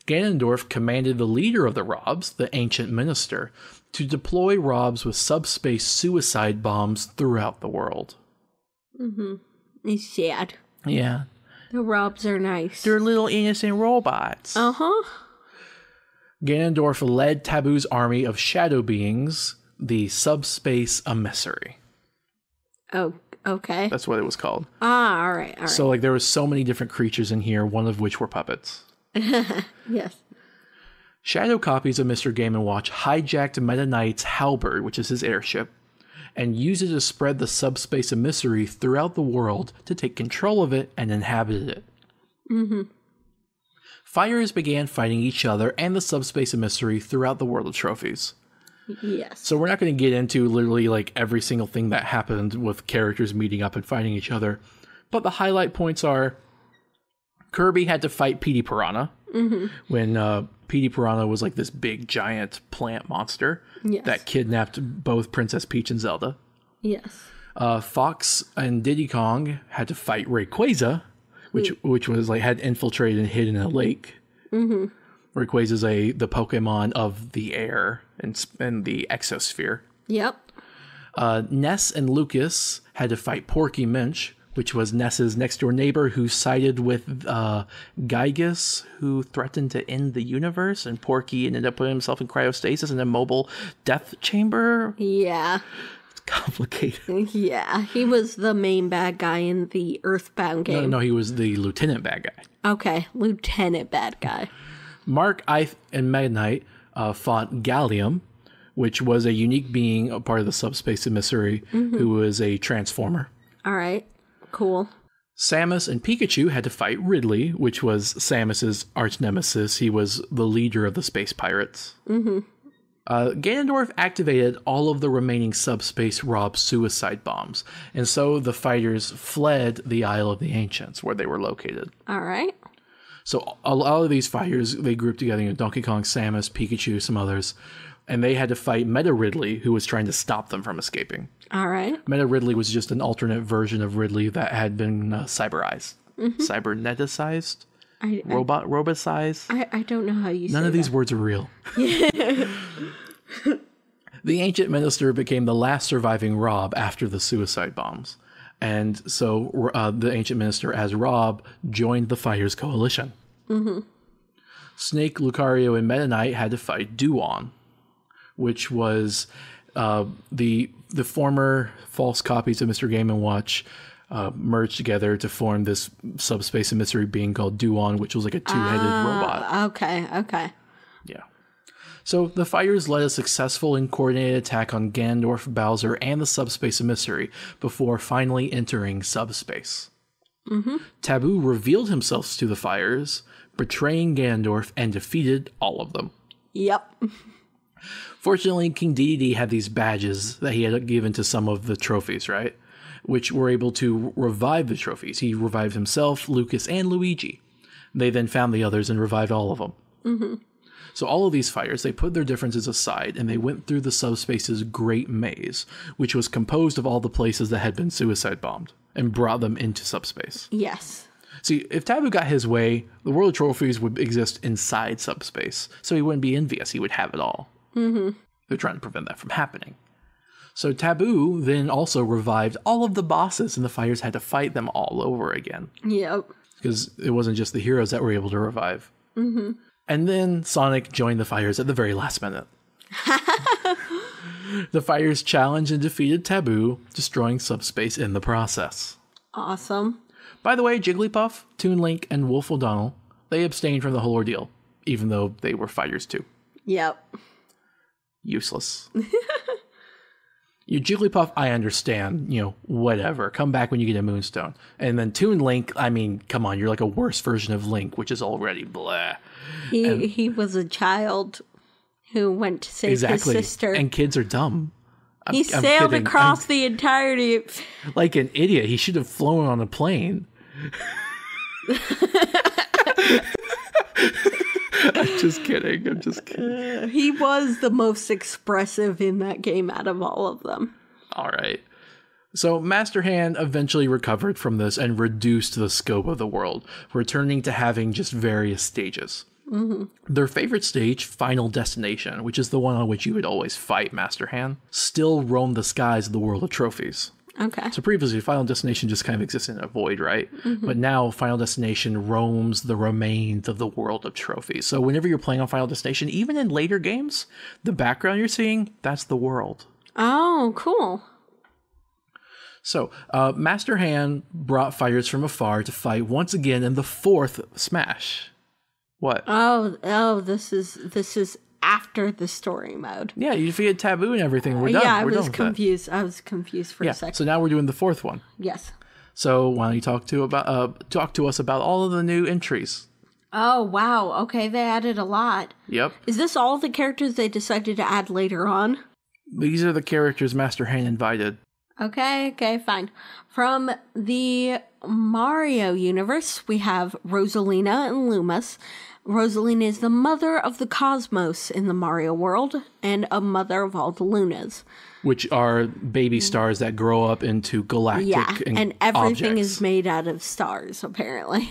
Ganondorf commanded the leader of the Robs, the Ancient Minister, to deploy Robs with subspace suicide bombs throughout the world. It's sad. Yeah. The Robs are nice. They're little innocent robots. Uh-huh. Ganondorf led Taboo's army of shadow beings, the Subspace Emissary. Oh, okay. That's what it was called. Ah, all right. So, like, there was so many different creatures in here, one of which were puppets. Yes. Shadow copies of Mr. Game & Watch hijacked Meta Knight's Halberd, which is his airship, and used it to spread the Subspace Emissary throughout the world to take control of it and inhabit it. Fighters began fighting each other and the Subspace Emissary throughout the world of trophies. Yes. So we're not going to get into literally like every single thing that happened with characters meeting up and fighting each other. But the highlight points are Kirby had to fight Petey Piranha when Petey Piranha was like this big giant plant monster that kidnapped both Princess Peach and Zelda. Yes. Fox and Diddy Kong had to fight Rayquaza, which was like had infiltrated and hidden in a lake. Mm-hmm. Rayquaza is the Pokemon of the air and the exosphere. Yep. Ness and Lucas had to fight Porky Minch, which was Ness's next-door neighbor who sided with Gygus, who threatened to end the universe, and Porky ended up putting himself in cryostasis in a mobile death chamber. Yeah. It's complicated. Yeah, he was the main bad guy in the Earthbound game. No, he was the lieutenant bad guy. Okay, lieutenant bad guy. Mark, Ith, and Meta Knight fought Gallium, which was a unique being, a part of the Subspace Emissary, who was a transformer. All right. Cool. Samus and Pikachu had to fight Ridley, which was Samus's arch nemesis. He was the leader of the space pirates. Mm-hmm. Ganondorf activated all of the remaining subspace Rob suicide bombs, and so the fighters fled the Isle of the Ancients, where they were located. All right. So a lot of these fighters, they grouped together, Donkey Kong, Samus, Pikachu, some others, and they had to fight Meta Ridley, who was trying to stop them from escaping. All right. Meta Ridley was just an alternate version of Ridley that had been cyberized, cyberneticized, robotized. I don't know how you say None of these words are real. The Ancient Minister became the last surviving Rob after the suicide bombs. And so the Ancient Minister, as Rob, joined the Fighters Coalition. Mm-hmm. Snake, Lucario, and Meta Knight had to fight Duon, which was the former false copies of Mr. Game & Watch merged together to form this subspace emissary being called Duon, which was like a two-headed robot. Okay. Yeah. So the fighters led a successful and coordinated attack on Ganondorf, Bowser, and the subspace emissary before finally entering subspace. Mm-hmm. Taboo revealed himself to the fighters, betraying Ganondorf, and defeated all of them. Yep. Fortunately, King Dedede had these badges that he had given to some of the trophies, right? Which were able to revive the trophies. He revived himself, Lucas, and Luigi. They then found the others and revived all of them. Mm-hmm. So all of these fighters, they put their differences aside and they went through the subspace's Great Maze, which was composed of all the places that had been suicide bombed, and brought them into subspace. Yes. See, if Taboo got his way, the World of Trophies would exist inside subspace, so he wouldn't be envious. He would have it all. Mm-hmm. They're trying to prevent that from happening. So Taboo then also revived all of the bosses, and the fighters had to fight them all over again. Yep. Because it wasn't just the heroes that were able to revive. Mm-hmm. And then Sonic joined the fighters at the very last minute. The fighters challenged and defeated Taboo, destroying subspace in the process. Awesome. By the way, Jigglypuff, Toon Link, and Wolf O'Donnell, they abstained from the whole ordeal, even though they were fighters too. Yep. Useless. You Jigglypuff, I understand, whatever. Come back when you get a Moonstone. And then Toon Link, I mean, come on, you're like a worse version of Link, which is already blah. He was a child who went to save his sister. And kids are dumb. He sailed across the entirety. Like an idiot. He should have flown on a plane. I'm just kidding. He was the most expressive in that game out of all of them. All right. So Master Hand eventually recovered from this and reduced the scope of the world, returning to having just various stages. Mm-hmm. Their favorite stage, Final Destination, which is the one on which you would always fight Master Hand, still roamed the skies of the World of Trophies. Okay. So previously, Final Destination just kind of existed in a void, right? Mm-hmm. But now Final Destination roams the remains of the World of Trophies. So whenever you're playing on Final Destination, even in later games, the background you're seeing, that's the world. Oh, cool. So Master Hand brought fighters from afar to fight once again in the fourth Smash. What? Oh, this is after the story mode. Yeah, you defeated Taboo and everything. We're done. Yeah, I was confused. I was confused for a second. So now we're doing the fourth one. Yes. So why don't you talk to us about all of the new entries? Oh, wow. Okay, they added a lot. Yep. Is this all the characters they decided to add later on? These are the characters Master Hand invited. Okay, fine. From the Mario universe, we have Rosalina and Lumos. Rosalina is the mother of the cosmos in the Mario world and a mother of all the Lunas. Which are baby stars that grow up into galactic and everything objects. is made out of stars, apparently.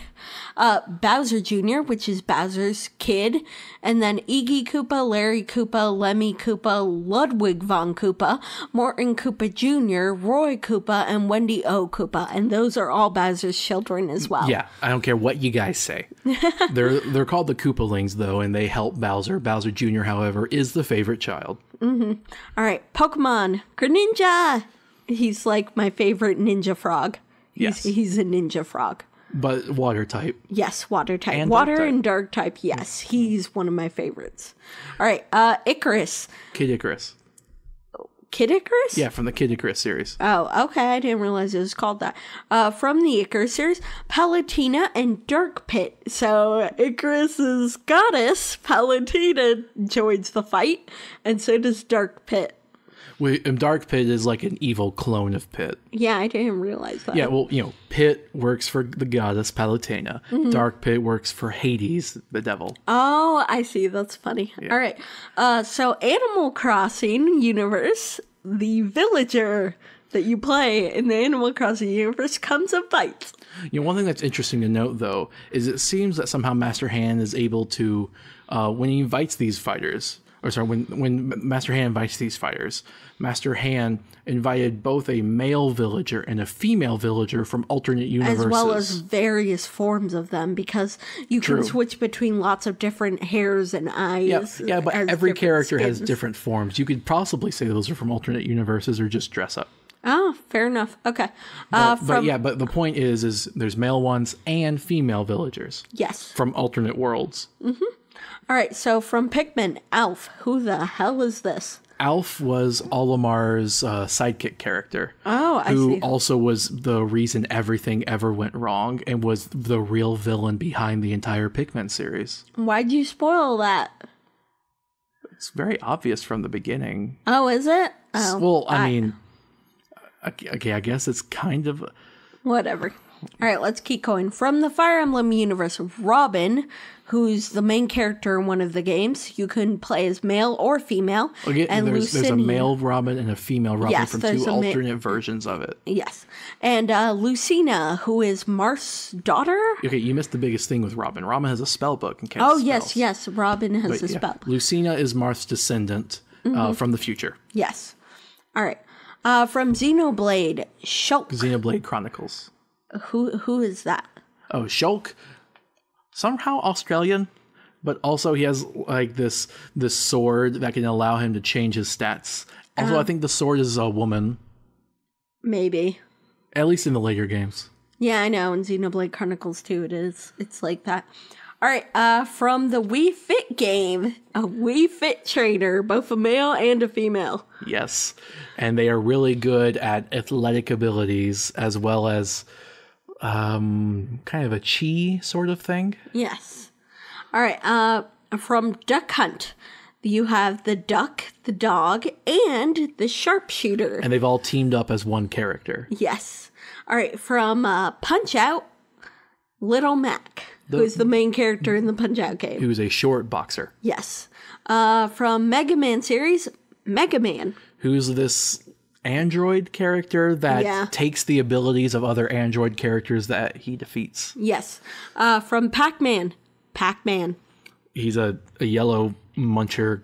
Bowser Jr., which is Bowser's kid, and then Iggy Koopa, Larry Koopa, Lemmy Koopa, Ludwig von Koopa, Morton Koopa Jr., Roy Koopa, and Wendy O. Koopa, and those are all Bowser's children as well. Yeah, I don't care what you guys say. They're called the Koopalings, though, and they help Bowser. Bowser Jr., however, is the favorite child. All right, Pokemon, Greninja. He's like my favorite ninja frog. He's a ninja frog. But water type. Yes, water type. And water dark type. and dark type, yes. He's one of my favorites. All right, Icarus. Kid Icarus. Kid Icarus? Yeah, from the Kid Icarus series. Oh, okay. I didn't realize it was called that. From the Icarus series, Palutena and Dark Pit. So Icarus's goddess, Palutena, joins the fight, and so does Dark Pit. Wait, and Dark Pit is like an evil clone of Pit. Yeah, I didn't realize that. Yeah, well, Pit works for the goddess Palutena. Dark Pit works for Hades, the devil. Oh, I see. That's funny. Yeah. All right. So Animal Crossing universe, the villager that you play in the Animal Crossing universe comes and fights. One thing that's interesting to note, though, is it seems that somehow Master Hand is able to, when he invites these fighters, when Master Hand invites these fighters, Master Hand invited both a male villager and a female villager from alternate universes. As well as various forms of them, because you can switch between lots of different hairs and eyes. Yeah, but every character has different forms. You could possibly say those are from alternate universes or just dress up. Oh, fair enough. Okay. But the point is there's male ones and female villagers. Yes. From alternate worlds. Mm-hmm. All right, so from Pikmin, Alf. Who the hell is this? Alf was Olimar's sidekick character. Oh, I see. Who also was the reason everything ever went wrong and was the real villain behind the entire Pikmin series. Why'd you spoil that? It's very obvious from the beginning. Oh, is it? Oh, well, I mean, okay, I guess it's kind of... Whatever. All right, let's keep going. From the Fire Emblem universe, Robin, who's the main character in one of the games. You can play as male or female. Okay, and there's a male Robin and a female Robin from two alternate versions of it. Yes. And Lucina, who is Marth's daughter. Okay, you missed the biggest thing with Robin. Robin has a spell book and casts spells. yes, Robin has a spell. Lucina is Marth's descendant from the future. Yes. All right. From Xenoblade, Shulk. Xenoblade Chronicles. Who is that? Oh, Shulk, somehow Australian, but also he has like this sword that can allow him to change his stats. Also, I think the sword is a woman. Maybe. At least in the later games. Yeah, I know. In Xenoblade Chronicles 2, it's like that. All right, from the Wii Fit game, a Wii Fit trainer, both a male and a female. Yes, and they are really good at athletic abilities as well as kind of a chi sort of thing. Yes. All right, from Duck Hunt, you have the duck, the dog, and the sharpshooter. And they've all teamed up as one character. Yes. All right, from Punch Out, Little Mac. Who is the main character in the Punch-Out game. Who's a short boxer. Yes. From Mega Man series, Mega Man. Who's this android character that takes the abilities of other android characters that he defeats. Yes. From Pac-Man, Pac-Man. He's a yellow muncher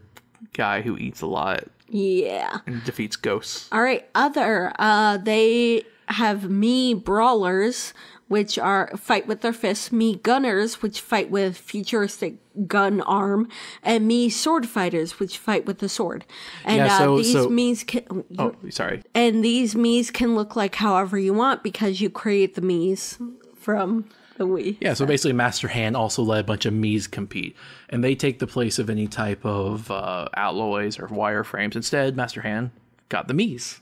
guy who eats a lot. Yeah. And defeats ghosts. All right. They have Mii Brawlers, which are fight with their fists, Mii Gunners, which fight with futuristic gun arm, and Mii Sword Fighters, which fight with the sword. And these Miis can... sorry. And these Miis can look like however you want because you create the Miis from the Wii. Yeah, so basically Master Hand also let a bunch of Miis compete, and they take the place of any type of alloys or wireframes. Instead, Master Hand got the Miis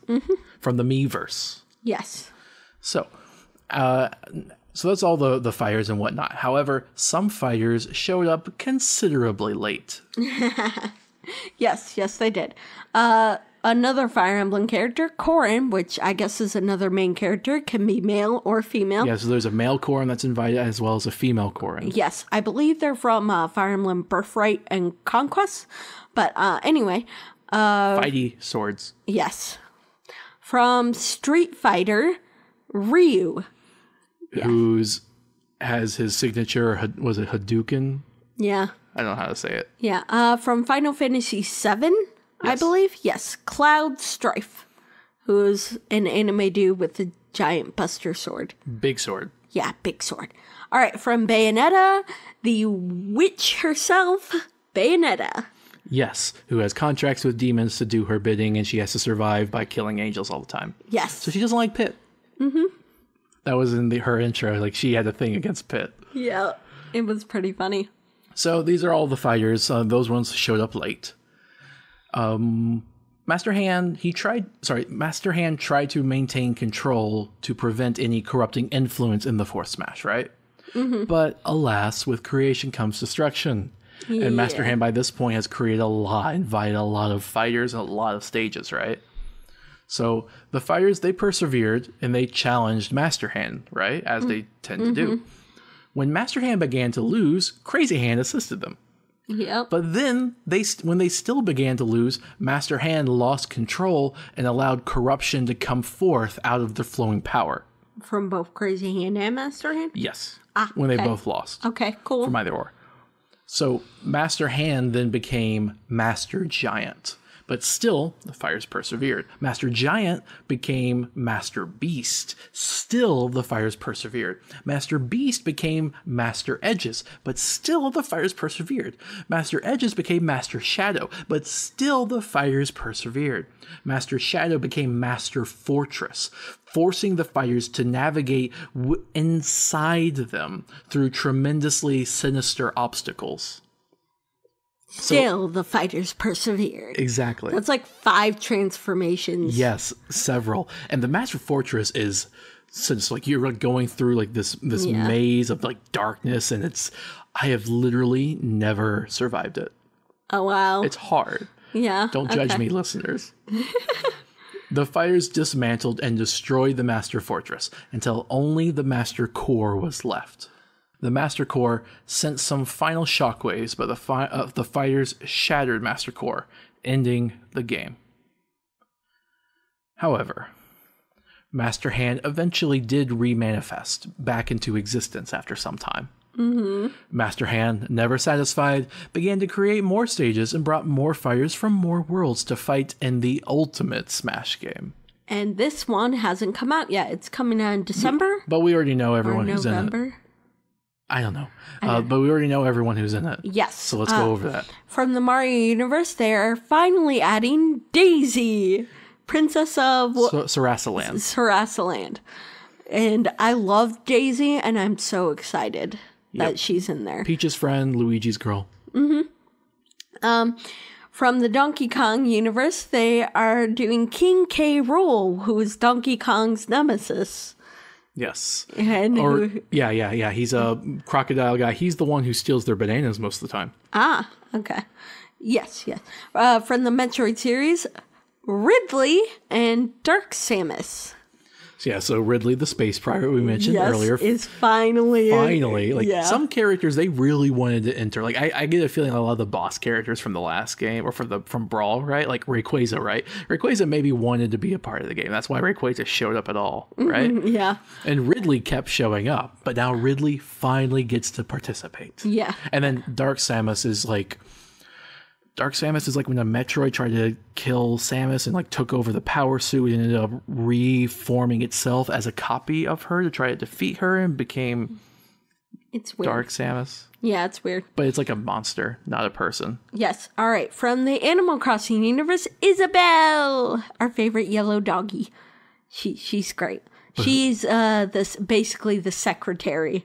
from the Miiverse. Yes. So that's all the fighters and whatnot. However, some fighters showed up considerably late. Yes, they did. another Fire Emblem character, Corrin, which I guess is another main character, can be male or female. Yeah, so there's a male Corrin that's invited as well as a female Corrin. Yes, I believe they're from Fire Emblem Birthright and Conquest. But anyway. Fighty swords. Yes. From Street Fighter, Ryu. Who's has his signature, was it Hadouken? Yeah. I don't know how to say it. Yeah. From Final Fantasy VII, I believe. Yes. Cloud Strife, who's an anime dude with a giant buster sword. Big sword. Yeah, big sword. All right. From Bayonetta, the witch herself, Bayonetta. Yes, who has contracts with demons to do her bidding, and she has to survive by killing angels all the time. Yes. So she doesn't like Pit. Mm-hmm. That was in her intro. Like, she had a thing against Pit. Yeah, it was pretty funny. So these are all the fighters. Those ones showed up late. Master Hand tried to maintain control to prevent any corrupting influence in the fourth Smash, right? Mm-hmm. But alas, with creation comes destruction. Yeah. And Master Hand by this point has created invited a lot of fighters and a lot of stages, right? So the fighters, they persevered and they challenged Master Hand, right? As they tend to do. When Master Hand began to lose, Crazy Hand assisted them. Yep. But then, when they still began to lose, Master Hand lost control and allowed corruption to come forth out of their flowing power. From both Crazy Hand and Master Hand? Yes. When they both lost. Okay, cool. From either or. So Master Hand then became Master Giant. But still, the fighters persevered. Master Giant became Master Beast. Still, the fighters persevered. Master Beast became Master Edges. But still, the fighters persevered. Master Edges became Master Shadow. But still, the fighters persevered. Master Shadow became Master Fortress, forcing the fighters to navigate inside them through tremendously sinister obstacles. Still, the fighters persevered. Exactly. That's like 5 transformations. Yes, several. And the Master Fortress is since like you're going through like this maze of like darkness, and I have literally never survived it. Oh wow. It's hard. Yeah. Don't judge me, listeners. The fighters dismantled and destroyed the Master Fortress until only the Master Core was left. The Master Core sent some final shockwaves, but the fighters shattered Master Core, ending the game. However, Master Hand eventually did remanifest back into existence after some time. Mm-hmm. Master Hand, never satisfied, began to create more stages and brought more fighters from more worlds to fight in the ultimate Smash game. And this one hasn't come out yet. It's coming out in December? But we already know everyone who's in it. I don't know. But we already know everyone who's in it. Yes. So let's go over that. From the Mario universe, they are finally adding Daisy, Princess of Sarasaland. Sarasaland. And I love Daisy, and I'm so excited that she's in there. Peach's friend, Luigi's girl. Mm-hmm. From the Donkey Kong universe, they are doing King K. Rool, who is Donkey Kong's nemesis. Yes. And yeah. He's a crocodile guy. He's the one who steals their bananas most of the time. Ah, okay. Yes. From the Metroid series, Ridley and Dark Samus. So Ridley, the space pirate we mentioned earlier, is finally some characters they really wanted to enter. Like I get a feeling a lot of the boss characters from the last game or from Brawl, right? Like Rayquaza, right? Rayquaza maybe wanted to be a part of the game. That's why Rayquaza showed up at all, right? Yeah. And Ridley kept showing up, but now Ridley finally gets to participate. Yeah. And then Dark Samus is like when a Metroid tried to kill Samus and like took over the power suit and ended up reforming itself as a copy of her to try to defeat her and became it's weird. Dark Samus. Yeah, it's weird. But it's like a monster, not a person. Yes. All right. From the Animal Crossing universe, Isabelle, our favorite yellow doggy. She's great. She's basically the secretary.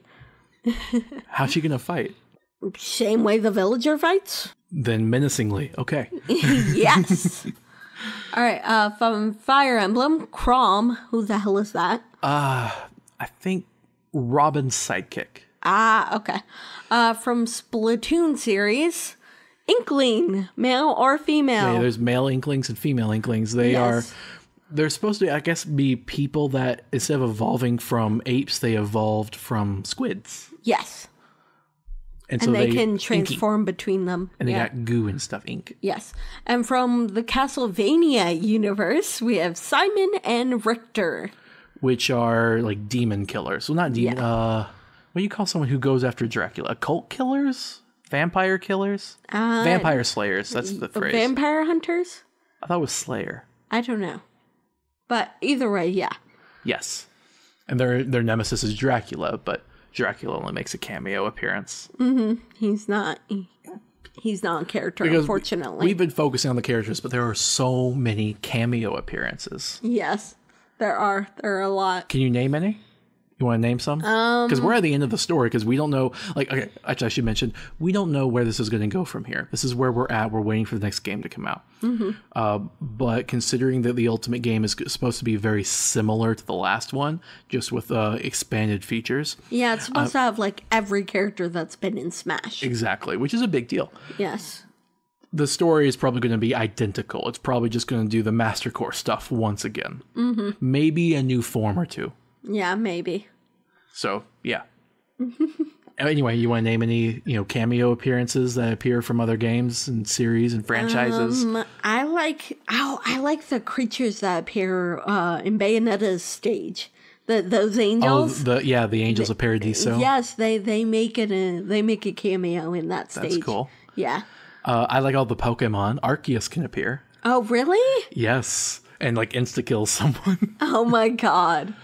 How's she gonna fight? Same way the villager fights. Then menacingly. Okay. Yes. All right. From Fire Emblem, Chrom. Who the hell is that? I think Robin's sidekick. Ah, okay. From Splatoon series, Inkling, male or female. Yeah, there's male Inklings and female Inklings. They're supposed to, I guess, be people that instead of evolving from apes, they evolved from squids. Yes. And And so they can inky. transform between them. And they got goo and stuff, ink. Yes. And from the Castlevania universe, we have Simon and Richter. Which are like demon killers. Well, not demon. What do you call someone who goes after Dracula? Occult killers? Vampire killers? Vampire slayers. That's the phrase. Vampire hunters? I thought it was slayer. I don't know. But either way, yeah. Yes. And their nemesis is Dracula, but Dracula only makes a cameo appearance. He's not a character, Because unfortunately. we've been focusing on the characters, but there are so many cameo appearances. Yes, there are. There are a lot. Can you name any? You want to name some? Because we're at the end of the story, because we don't know, like, okay, actually, I should mention, we don't know where this is going to go from here. This is where we're at. We're waiting for the next game to come out. But considering that the Ultimate game is supposed to be very similar to the last one, just with expanded features. Yeah, it's supposed to have like every character that's been in Smash. Exactly, which is a big deal. Yes. The story is probably going to be identical. It's probably just going to do the Master Core stuff once again. Maybe a new form or two. Yeah, maybe. So, yeah. Anyway, you want to name any, cameo appearances that appear from other games and series and franchises? I like the creatures that appear in Bayonetta's stage. Those angels. The Angels of Paradiso. Yes, they make a cameo in that stage. That's cool. Yeah. I like all the Pokemon. Arceus can appear. Oh, really? Yes. And like insta-kill someone. Oh my god.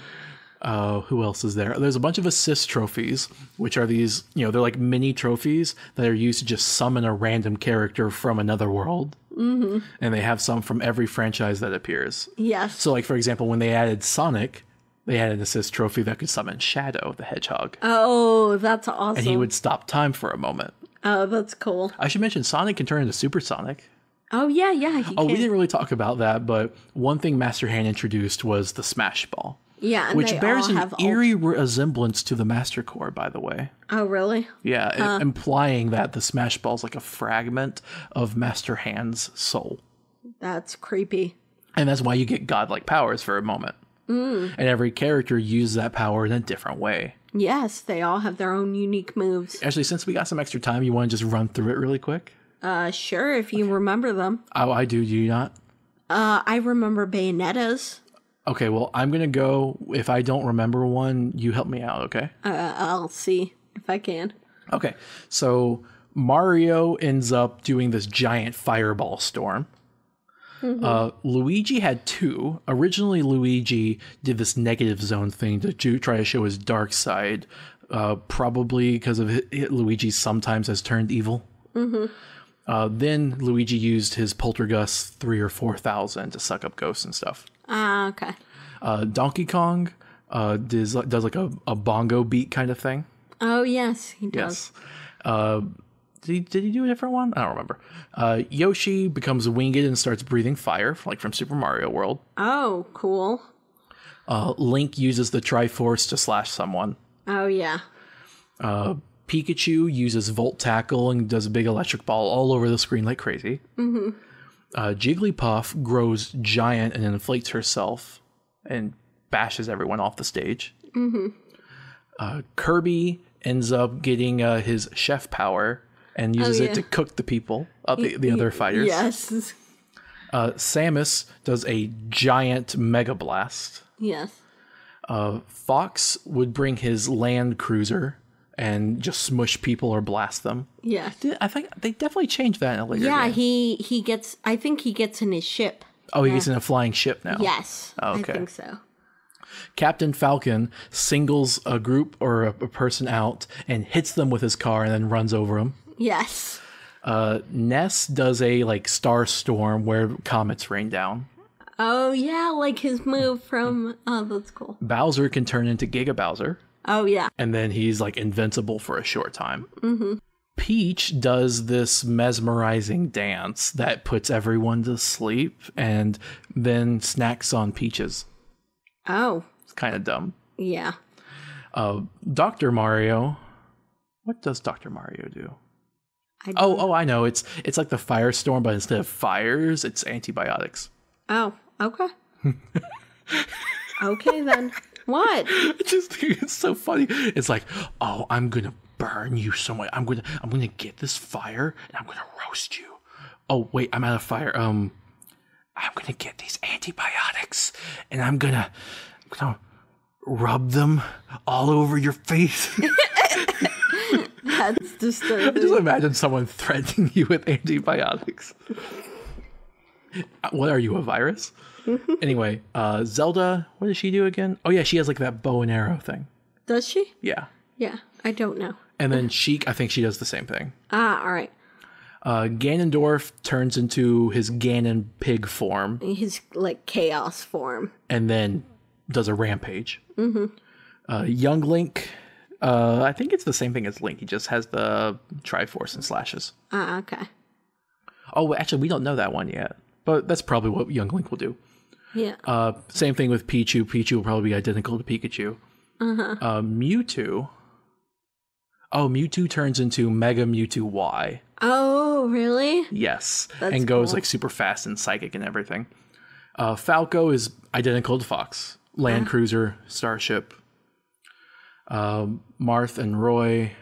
Who else is there? There's a bunch of assist trophies, which are these, they're like mini trophies that are used to just summon a random character from another world. And they have some from every franchise that appears. Yes. So like, for example, when they added Sonic, they had an assist trophy that could summon Shadow the Hedgehog. Oh, that's awesome. And he would stop time for a moment. Oh, that's cool. I should mention Sonic can turn into Super Sonic. Oh, yeah. He we didn't really talk about that, but one thing Master Hand introduced was the Smash Ball. Yeah, and which they bears all an have eerie resemblance to the Master Core, by the way. Oh, really? Yeah, implying that the Smash Ball is like a fragment of Master Hand's soul. That's creepy. And that's why you get godlike powers for a moment. And every character uses that power in a different way. Yes, they all have their own unique moves. Actually, since we got some extra time, you want to just run through it really quick? Sure, if you remember them. Oh, I do. Do you not? I remember Bayonetta's. Okay, well, I'm going to go. If I don't remember one, you help me out, okay? I'll see if I can. Okay, so Mario ends up doing this giant fireball storm. Luigi had two. Originally, Luigi did this negative zone thing to try to show his dark side, probably because of Luigi sometimes has turned evil. Then Luigi used his Poltergust 3 or 4,000 to suck up ghosts and stuff. Okay. Donkey Kong does like a bongo beat kind of thing. Oh, yes, he does. Yes. Did he do a different one? I don't remember. Yoshi becomes winged and starts breathing fire, like from Super Mario World. Oh, cool. Link uses the Triforce to slash someone. Oh, yeah. Pikachu uses Volt Tackle and does a big electric ball all over the screen like crazy. Jigglypuff grows giant and inflates herself and bashes everyone off the stage. Kirby ends up getting his chef power and uses it to cook the people, the other fighters. Yes. Samus does a giant Mega Blast. Yes. Fox would bring his land cruiser and just smush people or blast them. Yeah. I think they definitely changed that in a later Yeah, game. he gets, I think he gets in his ship. Oh, he gets in a flying ship now. Yes. Oh, okay. I think so. Captain Falcon singles a group or a person out and hits them with his car and then runs over them. Yes. Ness does a star storm where comets rain down. Oh, yeah, like his move from, oh, that's cool. Bowser can turn into Giga Bowser. Oh, yeah. And then he's invincible for a short time. Peach does this mesmerizing dance that puts everyone to sleep and then snacks on peaches. Oh. It's kind of dumb. Yeah. Dr. Mario. What does Dr. Mario do? Oh, I know. It's like the firestorm, but instead of fires, it's antibiotics. Oh, okay. Okay, then. What? It's so funny. It's like, oh, I'm gonna burn you so much. I'm gonna get this fire and I'm gonna roast you. Oh wait, I'm out of fire. I'm gonna get these antibiotics and I'm gonna rub them all over your face. That's disturbing. I just imagine someone threatening you with antibiotics. What are you, a virus? Anyway, Zelda, what does she do again? Oh yeah, she has like that bow and arrow thing. Does she? Yeah. Yeah, I don't know. And then Sheik, I think she does the same thing. Ah, all right. Ganondorf turns into his Ganon pig form. His, like, chaos form. And then does a rampage. Young Link, I think it's the same thing as Link. He just has the Triforce and slashes. Ah, okay. Oh, actually, we don't know that one yet. But that's probably what Young Link will do. Yeah. Same thing with Pichu. Pichu will probably be identical to Pikachu. Mewtwo. Oh, Mewtwo turns into Mega Mewtwo Y. Oh, really? Yes. That's and goes cool. like super fast and psychic and everything. Falco is identical to Fox. Land Cruiser, Starship. Marth and Roy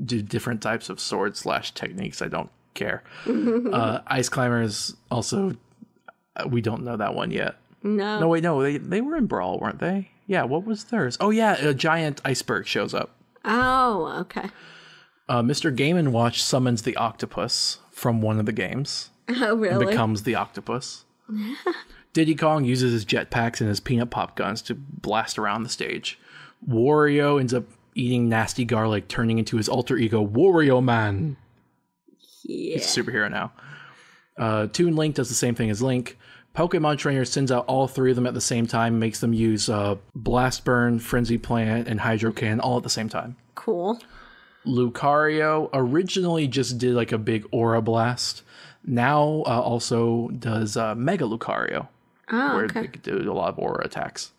do different types of sword / techniques. I don't care. Ice Climber is also, we don't know that one yet. No. No, wait, no, they were in Brawl, weren't they? Yeah, what was theirs? Oh yeah, a giant iceberg shows up. Oh, okay. Mr. Game & Watch summons the octopus from one of the games. Oh, And really? becomes the octopus. Diddy Kong uses his jetpacks and his peanut pop guns to blast around the stage. Wario ends up eating nasty garlic, turning into his alter ego, Wario Man. Yeah. He's a superhero now. Toon Link does the same thing as Link. Pokemon Trainer sends out all three of them at the same time, makes them use Blast Burn, Frenzy Plant, and Hydro Cannon all at the same time. Cool. Lucario originally just did like a big Aura Blast. Now also does Mega Lucario, Oh, where okay. they could do a lot of Aura attacks.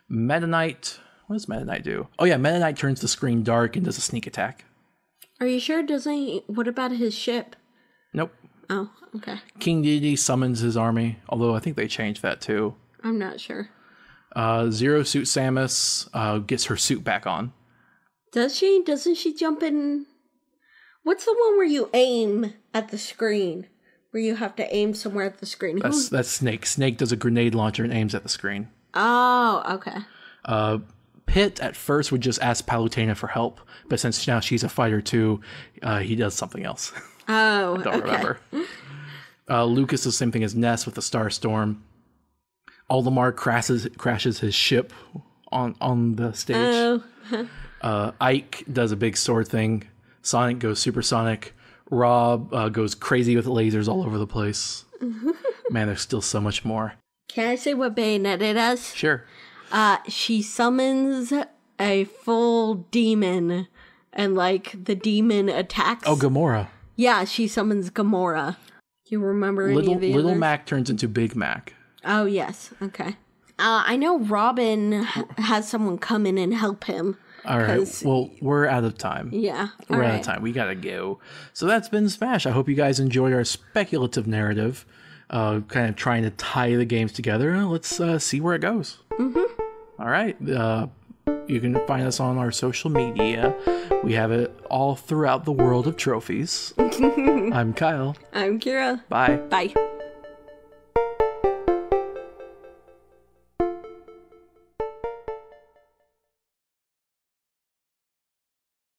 Meta Knight, what does Meta Knight do? Oh yeah, Meta Knight turns the screen dark and does a sneak attack. Are you sure? Doesn't he? What about his ship? Nope. Oh, okay. King Dedede summons his army, although I think they changed that too. I'm not sure. Zero Suit Samus gets her suit back on. Does she? Doesn't she jump in? What's the one where you aim at the screen? Where you have to aim somewhere at the screen? That's Snake. Snake does a grenade launcher and aims at the screen. Oh, okay. Pit at first would just ask Palutena for help, but since now she's a fighter too, he does something else. Oh, Don't remember. Lucas is the same thing as Ness with the Star Storm. Olimar crashes his ship on the stage. Oh. Ike does a big sword thing. Sonic goes supersonic. Rob goes crazy with lasers all over the place. Man, there's still so much more. Can I say what Bayonetta does? Sure. She summons a full demon, and like the demon attacks. Oh, Gamora. Yeah, she summons Gamora. You remember any of the Little others? Mac turns into Big Mac. Oh, yes. Okay. I know Robin has someone come in and help him. All right. Well, we're out of time. Yeah. We're out of time. We gotta go. So that's been Smash. I hope you guys enjoyed our speculative narrative, kind of trying to tie the games together. Let's see where it goes. All right. You can find us on our social media. We have it all throughout the world of trophies. I'm Kyle. I'm Kira. Bye. Bye.